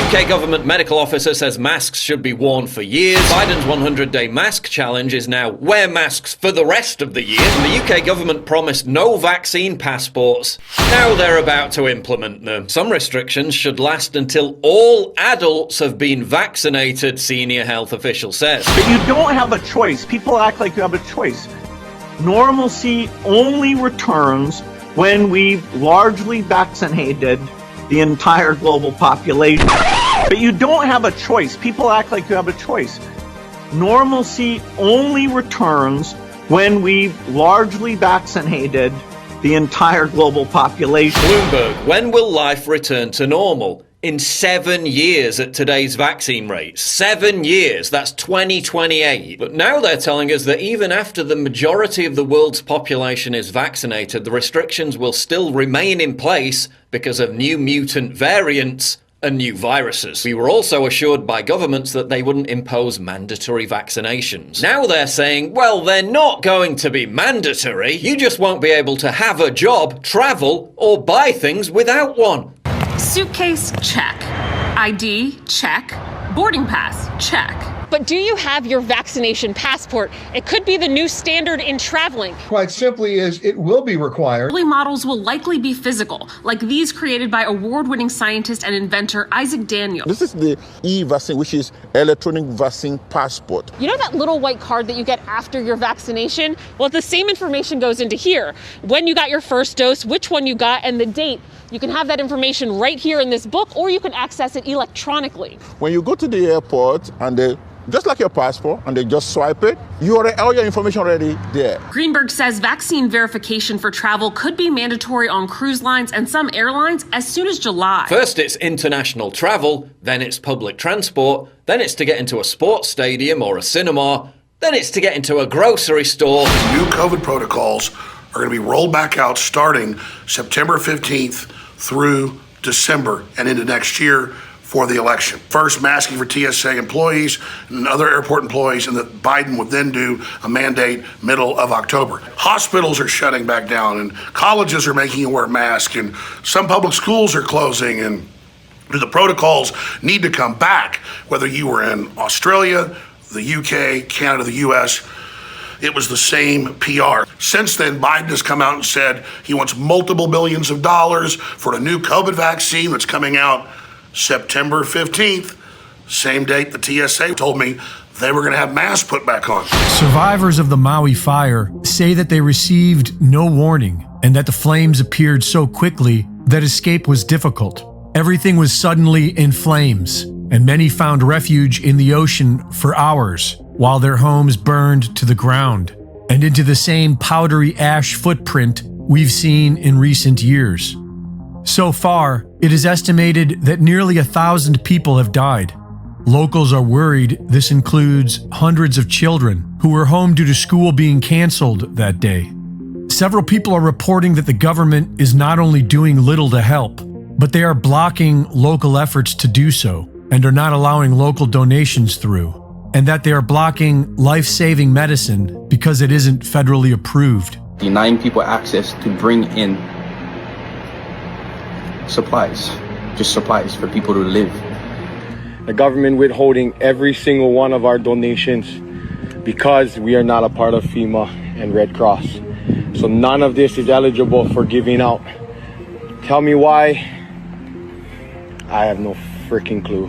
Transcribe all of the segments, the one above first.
UK government medical officer says masks should be worn for years. Biden's 100-day mask challenge is now wear masks for the rest of the year. And the UK government promised no vaccine passports. Now they're about to implement them. Some restrictions should last until all adults have been vaccinated, senior health official says. But you don't have a choice. People act like you have a choice. Normalcy only returns when we've largely vaccinated the entire global population. But you don't have a choice. People act like you have a choice. Normalcy only returns when we've largely vaccinated the entire global population. Bloomberg, when will life return to normal? In 7 years at today's vaccine rates. 7 years, that's 2028. But now they're telling us that even after the majority of the world's population is vaccinated, the restrictions will still remain in place because of new mutant variants and new viruses. We were also assured by governments that they wouldn't impose mandatory vaccinations. Now they're saying, well, they're not going to be mandatory. You just won't be able to have a job, travel, or buy things without one. Suitcase, check. ID, check. Boarding pass, check. But do you have your vaccination passport? It could be the new standard in traveling. Quite simply is it will be required. Early models will likely be physical, like these created by award-winning scientist and inventor Isaac Daniel. This is the e-vaccine, which is electronic vaccine passport. You know that little white card that you get after your vaccination? Well, the same information goes into here. When you got your first dose, which one you got, and the date. You can have that information right here in this book, or you can access it electronically. When you go to the airport and they just like your passport, and they just swipe it, all your information already there. Greenberg says vaccine verification for travel could be mandatory on cruise lines and some airlines as soon as July. First it's international travel, then it's public transport, then it's to get into a sports stadium or a cinema, then it's to get into a grocery store. New COVID protocols are going to be rolled back out starting September 15th through December and into next year for the election. First, masking for TSA employees and other airport employees, and that Biden would then do a mandate middle of October. Hospitals are shutting back down, and colleges are making you wear masks, and some public schools are closing, and the protocols need to come back, whether you were in Australia, the UK, Canada, the US. It was the same PR. Since then, Biden has come out and said he wants multiple billions of dollars for a new COVID vaccine that's coming out September 15th, same date the TSA told me they were going to have masks put back on. Survivors of the Maui fire say that they received no warning and that the flames appeared so quickly that escape was difficult. Everything was suddenly in flames, and many found refuge in the ocean for hours while their homes burned to the ground and into the same powdery ash footprint we've seen in recent years. So far, it is estimated that nearly 1,000 people have died. Locals are worried this includes hundreds of children who were home due to school being canceled that day. Several people are reporting that the government is not only doing little to help, but they are blocking local efforts to do so and are not allowing local donations through, and that they are blocking life-saving medicine because it isn't federally approved. Denying people access to bring in supplies, just supplies for people to live. The government withholding every single one of our donations because we are not a part of FEMA and Red Cross. So none of this is eligible for giving out. Tell me why? I have no freaking clue.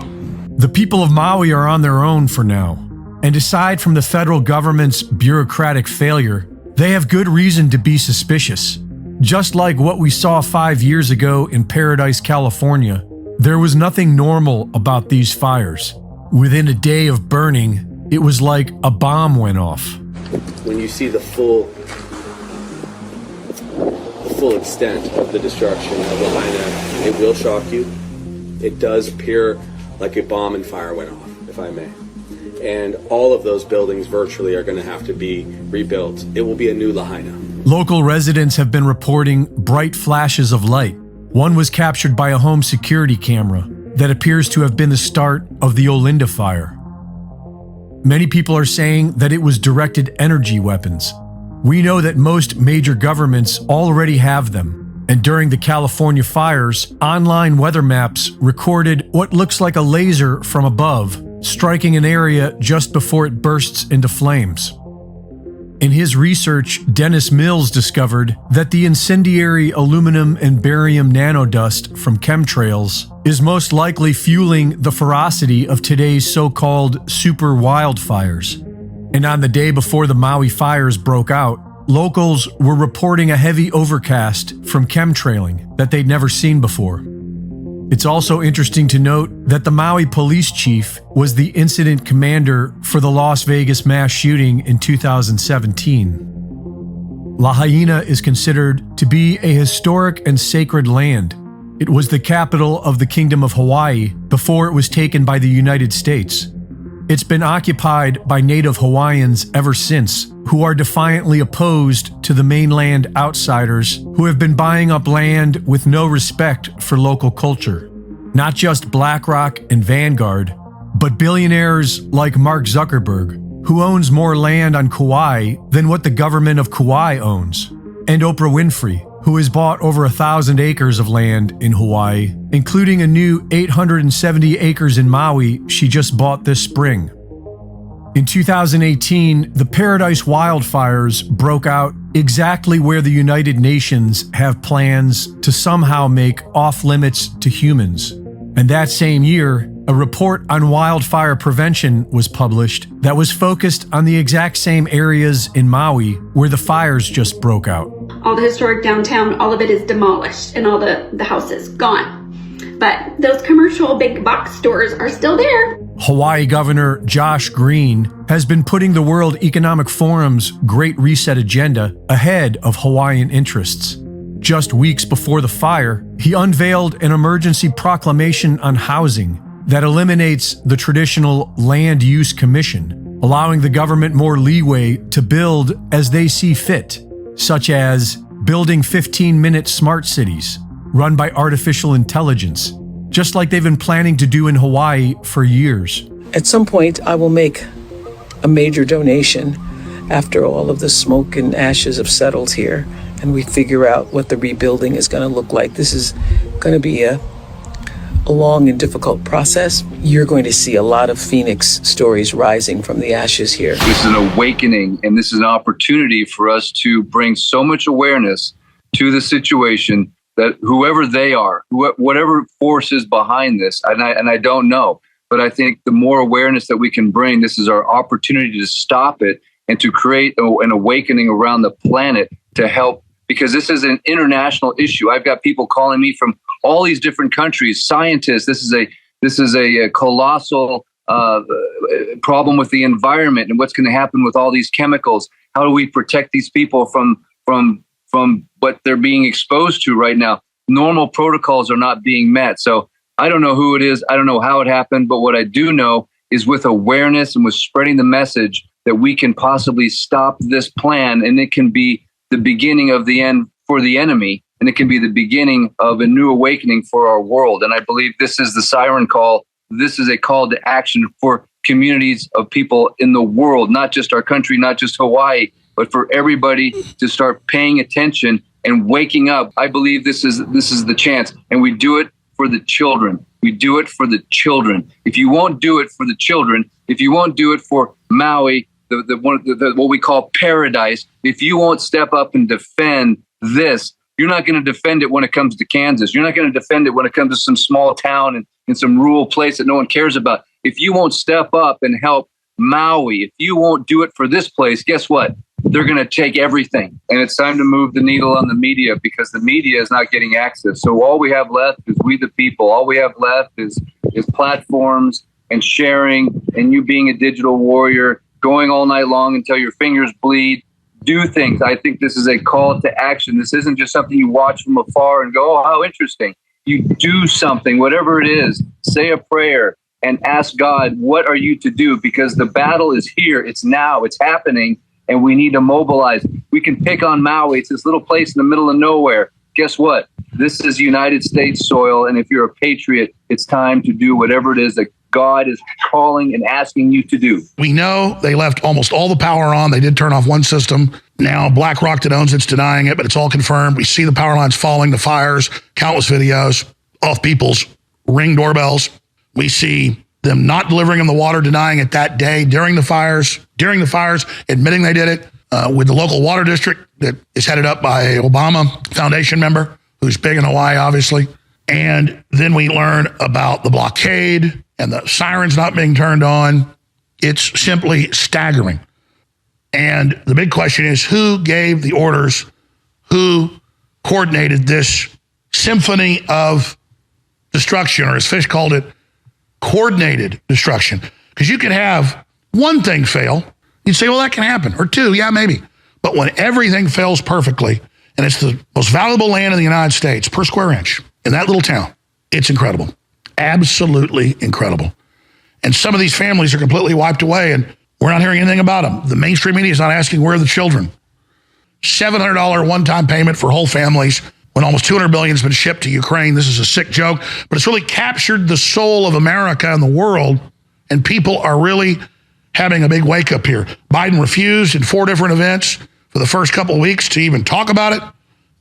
The people of Maui are on their own for now, and aside from the federal government's bureaucratic failure, they have good reason to be suspicious. Just like what we saw 5 years ago in Paradise, California, there was nothing normal about these fires. Within a day of burning, it was like a bomb went off. When you see the full extent of the destruction of Lahaina, it will shock you. It does appear like a bomb and fire went off, if I may. And all of those buildings virtually are going to have to be rebuilt. It will be a new Lahaina. Local residents have been reporting bright flashes of light. One was captured by a home security camera that appears to have been the start of the Olinda fire. Many people are saying that it was directed energy weapons. We know that most major governments already have them, And during the California fires, online weather maps recorded what looks like a laser from above, striking an area just before it bursts into flames. In his research, Dennis Mills discovered that the incendiary aluminum and barium nanodust from chemtrails is most likely fueling the ferocity of today's so-called super wildfires. And on the day before the Maui fires broke out, locals were reporting a heavy overcast from chemtrailing that they'd never seen before. It's also interesting to note that the Maui police chief was the incident commander for the Las Vegas mass shooting in 2017. Lahaina is considered to be a historic and sacred land. It was the capital of the Kingdom of Hawaii before it was taken by the United States. It's been occupied by Native Hawaiians ever since, who are defiantly opposed to the mainland outsiders who have been buying up land with no respect for local culture. Not just BlackRock and Vanguard, but billionaires like Mark Zuckerberg, who owns more land on Kauai than what the government of Kauai owns, and Oprah Winfrey, who has bought over 1,000 acres of land in Hawaii, including a new 870 acres in Maui she just bought this spring. In 2018, the Paradise wildfires broke out exactly where the United Nations have plans to somehow make off-limits to humans. And that same year, a report on wildfire prevention was published that was focused on the exact same areas in Maui where the fires just broke out. All the historic downtown, all of it is demolished and all the houses gone. But those commercial big box stores are still there. Hawaii Governor Josh Green has been putting the World Economic Forum's Great Reset agenda ahead of Hawaiian interests. Just weeks before the fire, he unveiled an emergency proclamation on housing that eliminates the traditional Land Use Commission, allowing the government more leeway to build as they see fit, such as building 15-minute smart cities run by artificial intelligence, just like they've been planning to do in Hawaii for years. At some point, I will make a major donation after all of the smoke and ashes have settled here and we figure out what the rebuilding is going to look like. This is going to be a long and difficult process. You're going to see a lot of Phoenix stories rising from the ashes here. This is an awakening, and this is an opportunity for us to bring so much awareness to the situation that whoever they are, whatever force is behind this, and I don't know, but I think the more awareness that we can bring, this is our opportunity to stop it and to create an awakening around the planet to help, because this is an international issue. I've got people calling me from all these different countries, scientists. This is a colossal problem with the environment and what's going to happen with all these chemicals. How do we protect these people from what they're being exposed to right now? Normal protocols are not being met. So I don't know who it is. I don't know how it happened. But what I do know is with awareness and with spreading the message that we can possibly stop this plan, and it can be the beginning of the end for the enemy, and it can be the beginning of a new awakening for our world. And I believe this is the siren call. This is a call to action for communities of people in the world, not just our country, not just Hawaii, but for everybody to start paying attention and waking up. I believe this is the chance, and we do it for the children. We do it for the children. If you won't do it for the children, if you won't do it for Maui, what we call paradise, if you won't step up and defend this, you're not going to defend it when it comes to Kansas. You're not going to defend it when it comes to some small town and in some rural place that no one cares about. If you won't step up and help Maui, if you won't do it for this place, guess what? They're going to take everything. And it's time to move the needle on the media, because the media is not getting access. So all we have left is we the people. All we have left is platforms and sharing, and you being a digital warrior, going all night long until your fingers bleed. Do things. I think this is a call to action. This isn't just something you watch from afar and go, oh, how interesting. You do something, whatever it is. Say a prayer and ask God, what are you to do? Because the battle is here. It's now. It's happening. And we need to mobilize. We can pick on Maui. It's this little place in the middle of nowhere. Guess what? This is United States soil. And if you're a patriot, it's time to do whatever it is that God is calling and asking you to do. We know they left almost all the power on. They did turn off one system. Now, BlackRock that owns it's denying it, but it's all confirmed. We see the power lines falling, the fires, countless videos off people's Ring doorbells. We see them not delivering them the water, denying it that day during the fires, admitting they did it with the local water district that is headed up by an Obama Foundation member who's big in Hawaii, obviously. And then we learn about the blockade and the sirens not being turned on. It's simply staggering. And the big question is, who gave the orders? Who coordinated this symphony of destruction, or as Fish called it, coordinated destruction? Because you could have one thing fail. You'd say, well, that can happen. Or two, yeah, maybe. But when everything fails perfectly, and it's the most valuable land in the United States per square inch in that little town, it's incredible. Absolutely incredible. And some of these families are completely wiped away, and we're not hearing anything about them. The mainstream media is not asking where are the children. $700 one-time payment for whole families when almost $200 billion has been shipped to Ukraine. This is a sick joke, but it's really captured the soul of America and the world, and people are really having a big wake-up here. Biden refused in 4 different events for the first couple of weeks to even talk about it.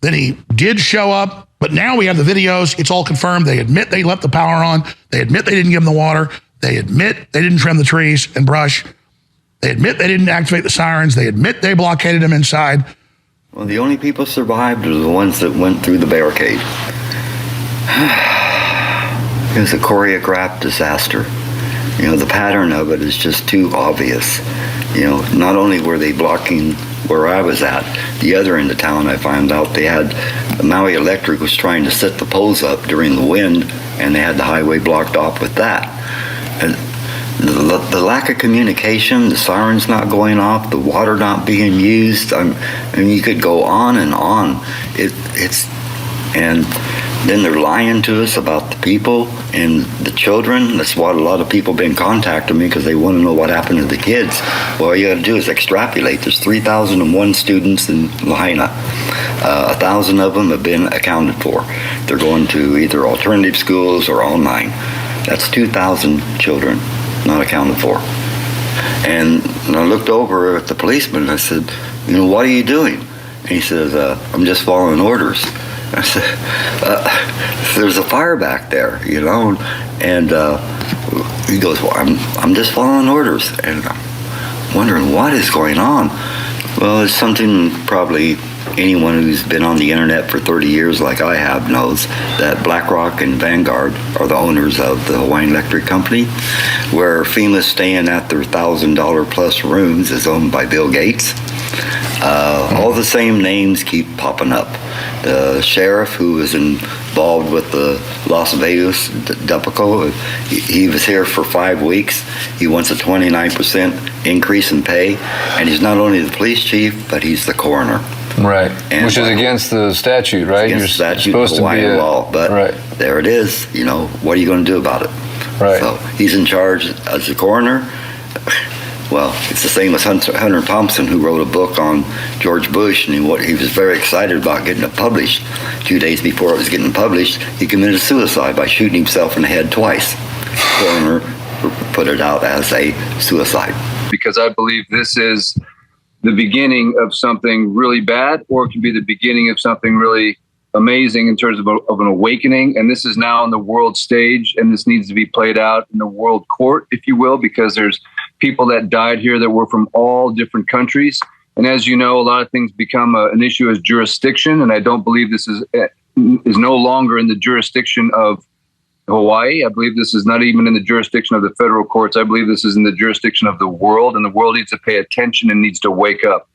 Then he did show up, but now we have the videos. It's all confirmed. They admit they left the power on. They admit they didn't give them the water. They admit they didn't trim the trees and brush. They admit they didn't activate the sirens. They admit they blockaded them inside. Well, the only people survived were the ones that went through the barricade. It was a choreographed disaster. You know, the pattern of it is just too obvious. You know, not only were they blocking where I was at, the other end of town, I found out they had, Maui Electric was trying to set the poles up during the wind, and they had the highway blocked off with that. And the lack of communication, the sirens not going off, the water not being used, I mean, you could go on and on. And then they're lying to us about the people and the children. That's why a lot of people have been contacting me, because they want to know what happened to the kids. Well, all you got to do is extrapolate. There's 3,001 students in Lahaina. 1,000 of them have been accounted for. They're going to either alternative schools or online. That's 2,000 children not accounted for. And I looked over at the policeman and I said, you know, what are you doing? And he says, I'm just following orders. I said, there's a fire back there, you know, and he goes, well, I'm just following orders, and I'm wondering what is going on. Well, it's something probably anyone who's been on the internet for 30 years like I have knows that BlackRock and Vanguard are the owners of the Hawaiian Electric Company, where FEMA's staying at their $1,000 plus rooms is owned by Bill Gates. All the same names keep popping up. The sheriff who was involved with the Las Vegas debacle, he was here for 5 weeks. He wants a 29% increase in pay, and he's not only the police chief, but he's the coroner. Right, and which is against the statute, right? Against the statute, supposed Hawaiian to be law, but right. There it is. You know, what are you going to do about it? Right. So he's in charge as the coroner. Well, it's the same as Hunter Thompson, who wrote a book on George Bush, and he was very excited about getting it published. 2 days before it was getting published, he committed suicide by shooting himself in the head twice. The coroner put it out as a suicide. Because I believe this is the beginning of something really bad, or it can be the beginning of something really amazing in terms of an awakening. And this is now on the world stage, and this needs to be played out in the world court, if you will, because there's people that died here that were from all different countries. And as you know, a lot of things become an issue as jurisdiction. And I don't believe this is no longer in the jurisdiction of Hawaii. I believe this is not even in the jurisdiction of the federal courts. I believe this is in the jurisdiction of the world, and the world needs to pay attention and needs to wake up.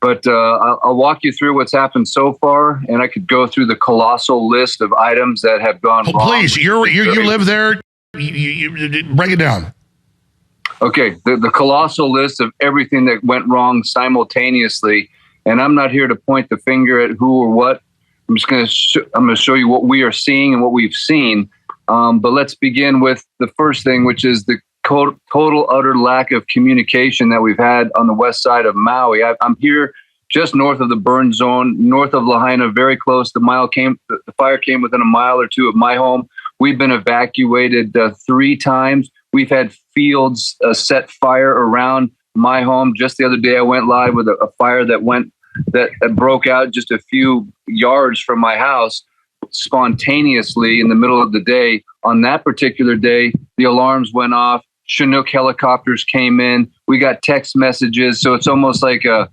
But I'll walk you through what's happened so far, and I could go through the colossal list of items that have gone wrong. Please, you live there. You break it down. Okay, the colossal list of everything that went wrong simultaneously, and I'm not here to point the finger at who or what. I'm just going to show you what we are seeing and what we've seen. But let's begin with the first thing, which is the total utter lack of communication that we've had on the west side of Maui. I'm here just north of the burn zone, north of Lahaina, very close. The fire came within a mile or two of my home. We've been evacuated 3 times. We've had fields set fire around my home. Just the other day, I went live with a fire that broke out just a few yards from my house spontaneously in the middle of the day. On that particular day, the alarms went off. Chinook helicopters came in. We got text messages. So it's almost like they're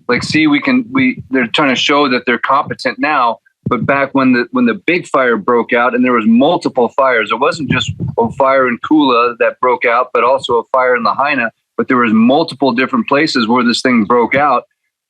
trying to show that they're competent now. But back when the big fire broke out, and there was multiple fires, it wasn't just a fire in Kula that broke out, but also a fire in Lahaina. But there was multiple different places where this thing broke out.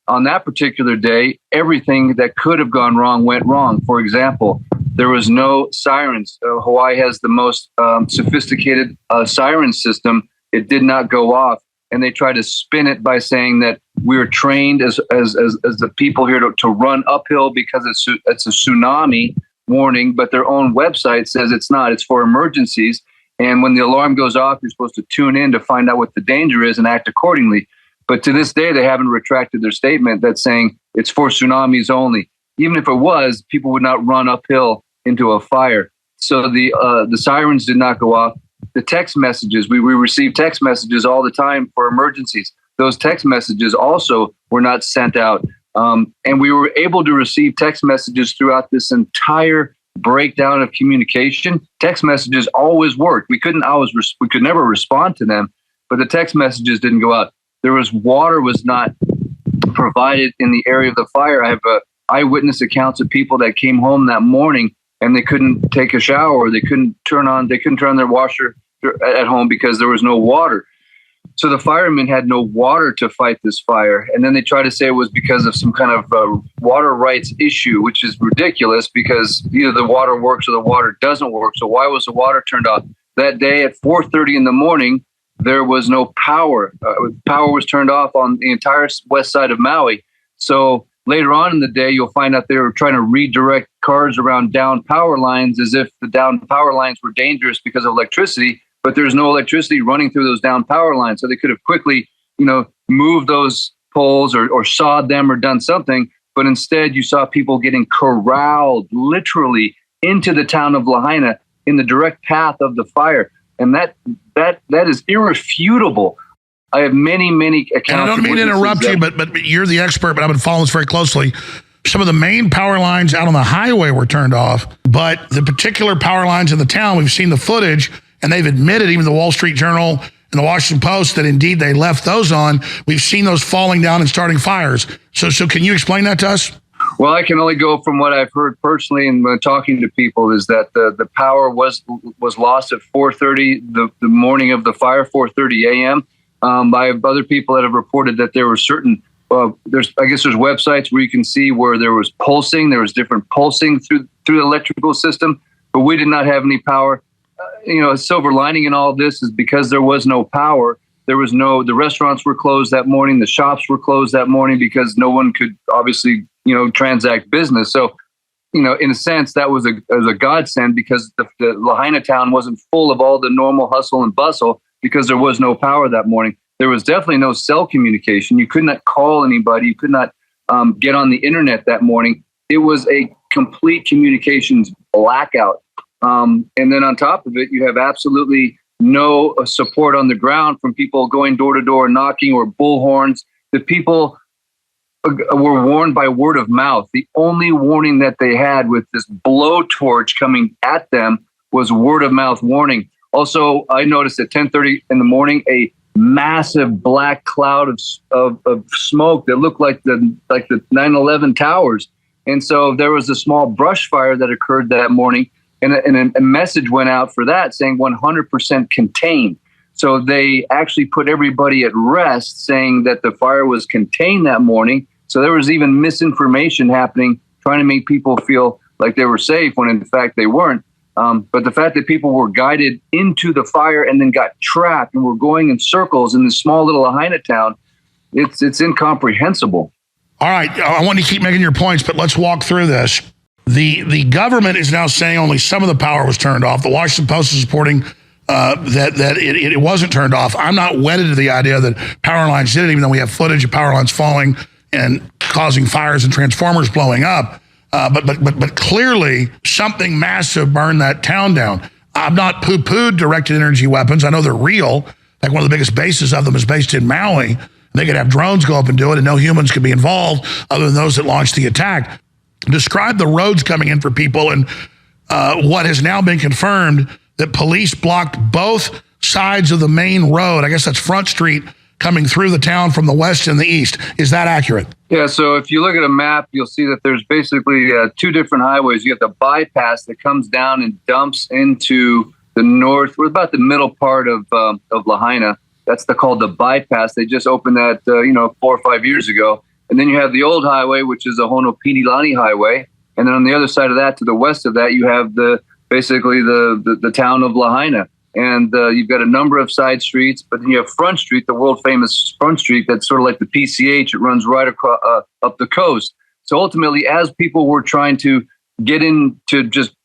On that particular day, everything that could have gone wrong went wrong. For example, there was no sirens. Hawaii has the most sophisticated siren system. It did not go off. And they try to spin it by saying that we were trained as the people here to run uphill because it's a tsunami warning, but their own website says it's not. It's for emergencies. And when the alarm goes off, you're supposed to tune in to find out what the danger is and act accordingly. But to this day, they haven't retracted their statement that's saying it's for tsunamis only. Even if it was, people would not run uphill into a fire. So the sirens did not go off. The text messages, we receive text messages all the time for emergencies. Those text messages also were not sent out. And we were able to receive text messages throughout this entire breakdown of communication. Text messages always worked. We could never respond to them, but the text messages didn't go out. Water was not provided in the area of the fire. I have eyewitness accounts of people that came home that morning and they couldn't take a shower. They couldn't turn on their washer at home because there was no water. So the firemen had no water to fight this fire. And then they tried to say it was because of some kind of water rights issue, which is ridiculous because either the water works or the water doesn't work. So why was the water turned off? That day at 4:30 in the morning, there was no power. Power was turned off on the entire west side of Maui. So later on in the day, you'll find out they were trying to redirect cars around down power lines as if the down power lines were dangerous because of electricity, but there's no electricity running through those down power lines. So they could have quickly, moved those poles or sawed them or done something. But instead, you saw people getting corralled literally into the town of Lahaina in the direct path of the fire. And that is irrefutable. I have many accounts. And I don't mean to interrupt you, but you're the expert, but I've been following this very closely. Some of the main power lines out on the highway were turned off, but the particular power lines in the town, we've seen the footage, and they've admitted, even the Wall Street Journal and the Washington Post, that indeed they left those on. We've seen those falling down and starting fires. So can you explain that to us? Well, I can only go from what I've heard personally and talking to people is that the power was lost at 4:30 the morning of the fire, 4:30 a.m. By other people that have reported that there were certain, there's websites where you can see where there was pulsing, there was different pulsing through the electrical system, but we did not have any power. A silver lining in all of this is because there was no power, the restaurants were closed that morning, the shops were closed that morning because no one could obviously, transact business. So, in a sense, that was a godsend because the Lahaina town wasn't full of all the normal hustle and bustle because there was no power that morning. There was definitely no cell communication. You could not call anybody. You could not get on the internet that morning. It was a complete communications blackout. And then on top of it, you have absolutely no support on the ground from people going door to door knocking or bullhorns. The people were warned by word of mouth. The only warning that they had with this blowtorch coming at them was word of mouth warning. Also, I noticed at 10:30 in the morning, a massive black cloud of smoke that looked like the 9/11 towers. And so there was a small brush fire that occurred that morning, and a message went out for that saying 100% contained. So they actually put everybody at rest, saying that the fire was contained that morning. So there was even misinformation happening, trying to make people feel like they were safe when in fact they weren't. But the fact that people were guided into the fire and then got trapped and were going in circles in this small little Lahaina town, it's incomprehensible. All right, I want to keep making your points, but let's walk through this. The government is now saying only some of the power was turned off. The Washington Post is reporting that it wasn't turned off. I'm not wedded to the idea that power lines did it, even though we have footage of power lines falling and causing fires and transformers blowing up. But clearly something massive burned that town down. I've not poo-pooed directed energy weapons. I know they're real, Like one of the biggest bases of them is based in Maui. They could have drones go up and do it, and no humans could be involved other than those that launched the attack. Describe the roads coming in for people and what has now been confirmed that police blocked both sides of the main road. I guess that's Front Street coming through the town from the west and the east. Is that accurate? Yeah, so if you look at a map, you'll see that there's basically two different highways. You have the bypass that comes down and dumps into the north. We're about the middle part of Lahaina. That's called the bypass. They just opened that, 4 or 5 years ago. And then you have the old highway, which is the Honopinilani Highway. And then on the other side of that, to the west of that, you have the town of Lahaina. And you've got a number of side streets, but then you have Front Street, the world famous Front Street. That's sort of like the PCH. It runs right across up the coast. So ultimately, as people were trying to get in to just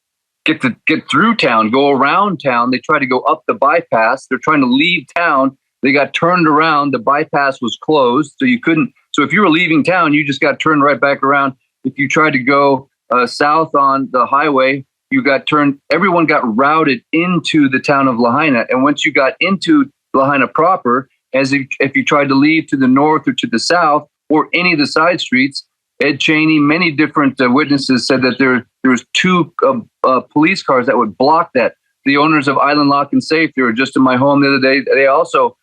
get through town, go around town, they tried to go up the bypass. They're trying to leave town. They got turned around. The bypass was closed, so you couldn't. So if you were leaving town, you just got turned right back around. If you tried to go south on the highway, you got turned. Everyone got routed into the town of Lahaina, and once you got into Lahaina proper, if you tried to leave to the north or to the south or any of the side streets, Ed Cheney, many different witnesses said that there was two police cars that would block that. The owners of Island Lock and Safe, they were just in my home the other day. They also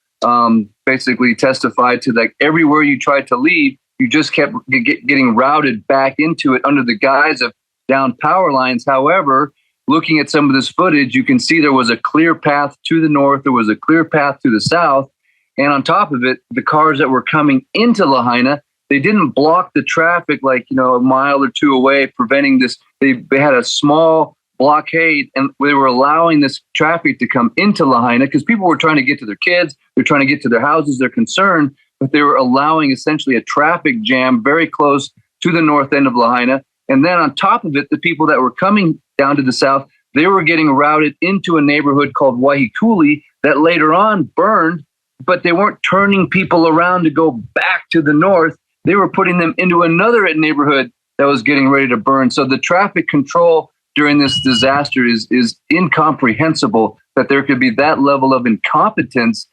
basically testified to that everywhere you tried to leave, you just kept getting routed back into it under the guise of down power lines. However, looking at some of this footage, you can see there was a clear path to the north. There was a clear path to the south. And on top of it, the cars that were coming into Lahaina, they didn't block the traffic like, a mile or two away, preventing this. They had a small blockade, and they were allowing this traffic to come into Lahaina because people were trying to get to their kids. They're trying to get to their houses. They're concerned, but they were allowing essentially a traffic jam very close to the north end of Lahaina. And then on top of it, the people that were coming down to the south, they were getting routed into a neighborhood called Wahikuli that later on burned, but they weren't turning people around to go back to the north. They were putting them into another neighborhood that was getting ready to burn. So the traffic control during this disaster is incomprehensible, that there could be that level of incompetence,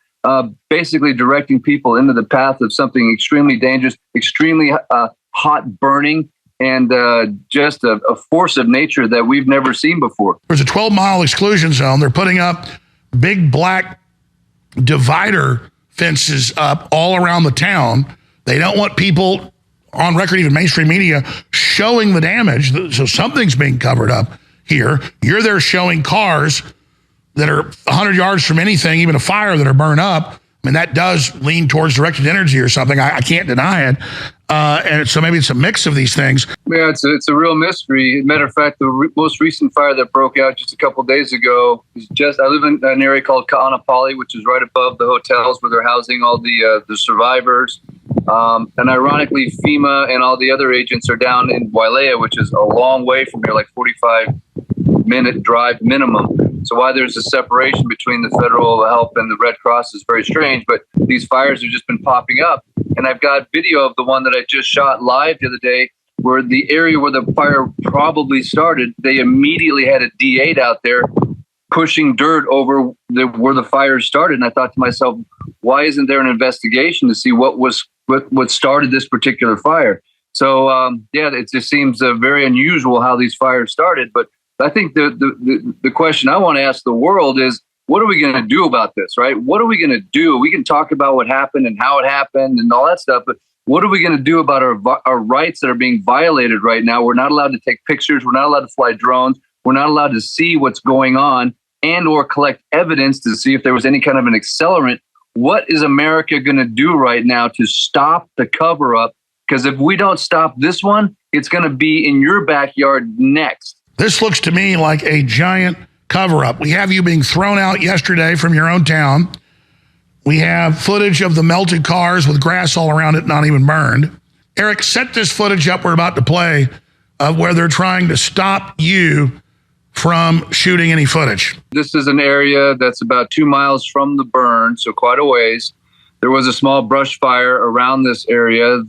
basically directing people into the path of something extremely dangerous, extremely hot burning, and just a force of nature that we've never seen before. There's a 12-mile exclusion zone. They're putting up big black divider fences up all around the town. They don't want people on record, even mainstream media, showing the damage. So something's being covered up here. You're there showing cars that are 100 yards from anything, even a fire, that are burned up. I mean, that does lean towards directed energy or something. I can't deny it. And so maybe it's a mix of these things. Yeah, it's a real mystery. Matter of fact, the most recent fire that broke out just a couple of days ago is I live in an area called Ka'anapali, which is right above the hotels where they're housing all the survivors. And ironically, FEMA and all the other agents are down in Wailea, which is a long way from here, like 45-minute drive minimum. So why there's a separation between the federal help and the Red Cross is very strange, but these fires have just been popping up. And I've got video of the one that I just shot live the other day, where the area where the fire probably started, they immediately had a D8 out there pushing dirt over where the fire started. And I thought to myself, why isn't there an investigation to see what started this particular fire? So, it just seems very unusual how these fires started. But I think the question I want to ask the world is, what are we going to do about this, right? What are we going to do? We can talk about what happened and how it happened and all that stuff, but what are we going to do about our rights that are being violated right now? We're not allowed to take pictures. We're not allowed to fly drones. We're not allowed to see what's going on and or collect evidence to see if there was any kind of an accelerant. What is America going to do right now to stop the cover up? Because if we don't stop this one, it's going to be in your backyard next. This looks to me like a giant cover-up. We have you being thrown out yesterday from your own town. We have footage of the melted cars with grass all around it, not even burned. Eric, set this footage up we're about to play of where they're trying to stop you from shooting any footage. This is an area that's about 2 miles from the burn, so quite a ways. There was a small brush fire around this area,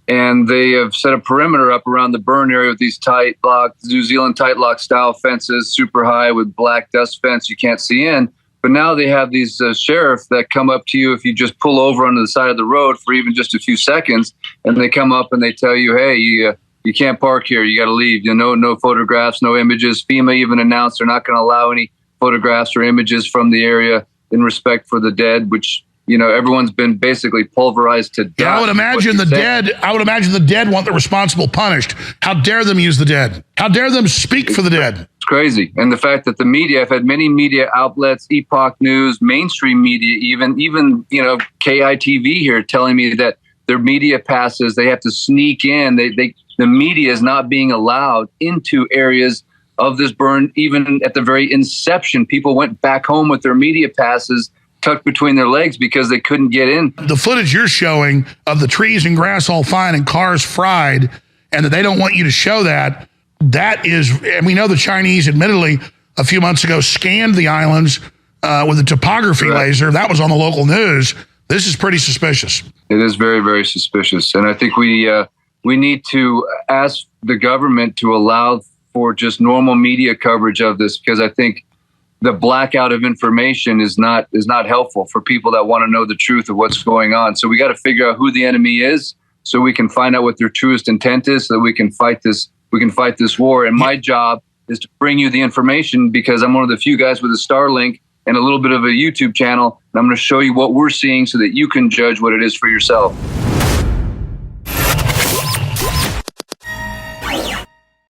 and they have set a perimeter up around the burn area with these tight lock, New Zealand tight lock style fences, super high with black dust fence you can't see in. But now they have these sheriffs that come up to you if you just pull over onto the side of the road for even just a few seconds, and they come up and they tell you, hey, you can't park here. You got to leave. No photographs, no images. FEMA even announced they're not going to allow any photographs or images from the area in respect for the dead, which, everyone's been basically pulverized to death. I would imagine the dead want the responsible punished. How dare them use the dead? How dare them speak for the dead? It's crazy. And the fact that the media, I've had many media outlets, Epoch News, mainstream media, even KITV here telling me that their media passes, they have to sneak in. The media is not being allowed into areas of this burn. Even at the very inception, people went back home with their media passes tucked between their legs because they couldn't get in. The footage you're showing of the trees and grass all fine and cars fried, and that they don't want you to show that is, and we know the Chinese admittedly a few months ago scanned the islands with a topography laser. That was on the local news. This is pretty suspicious. It is very, very suspicious. And I think we need to ask the government to allow for just normal media coverage of this, because I think the blackout of information is not helpful for people that want to know the truth of what's going on. So we got to figure out who the enemy is, so we can find out what their truest intent is, so that we can fight this war. And my job is to bring you the information, because I'm one of the few guys with a Starlink and a little bit of a YouTube channel, and I'm going to show you what we're seeing so that you can judge what it is for yourself.